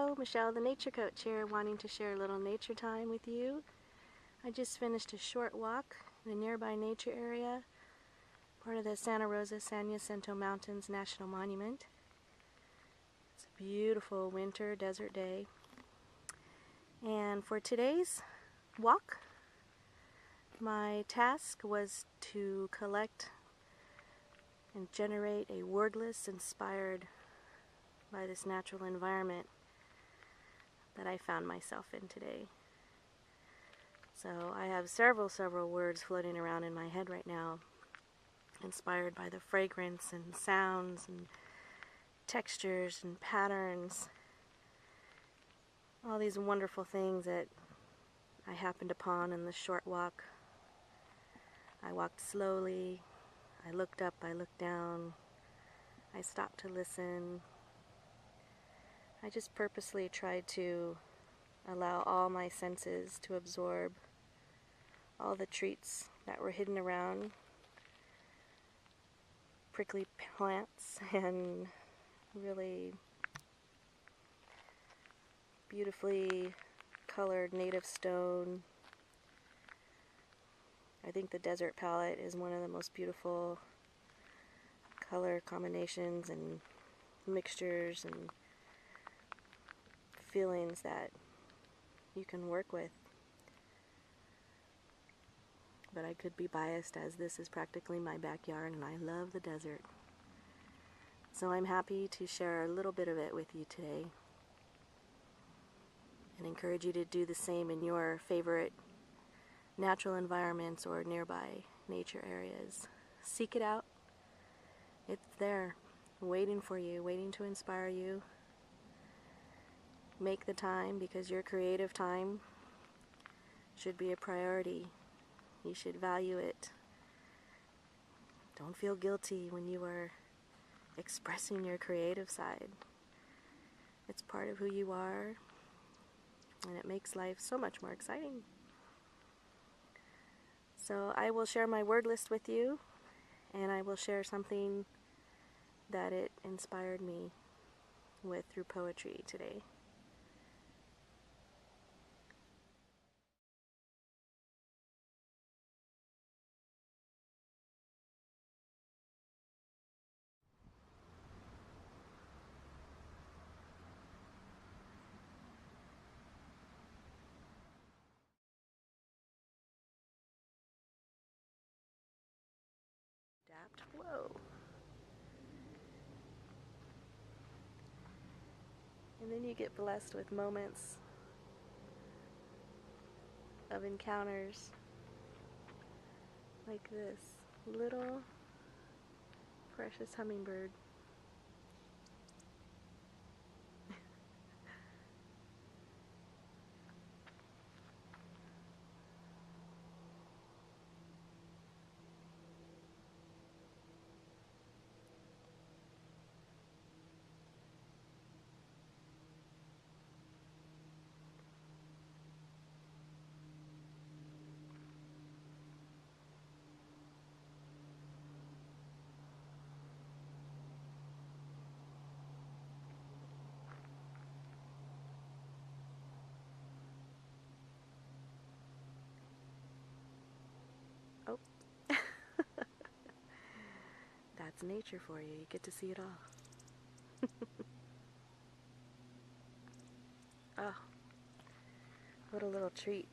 Hello, Michelle the Nature Coach here, wanting to share a little nature time with you. I just finished a short walk in a nearby nature area, part of the Santa Rosa San Jacinto Mountains National Monument. It's a beautiful winter desert day. And for today's walk, my task was to collect and generate a word list inspired by this natural environment that I found myself in today. So I have several words floating around in my head right now, inspired by the fragrance and sounds and textures and patterns, all these wonderful things that I happened upon in the short walk. I walked slowly, I looked up, I looked down, I stopped to listen. I just purposely tried to allow all my senses to absorb all the treats that were hidden around, prickly plants and really beautifully colored native stone. I think the desert palette is one of the most beautiful color combinations and mixtures and feelings that you can work with. But I could be biased, as this is practically my backyard and I love the desert. So I'm happy to share a little bit of it with you today and encourage you to do the same in your favorite natural environments or nearby nature areas. Seek it out. It's there, waiting for you, waiting to inspire you. Make the time, because your creative time should be a priority. You should value it. Don't feel guilty when you are expressing your creative side. It's part of who you are, and it makes life so much more exciting. So I will share my word list with you, and I will share something that it inspired me with through poetry today. Whoa. And then you get blessed with moments of encounters like this little precious hummingbird. Oh, that's nature for you. You get to see it all. Oh, what a little treat.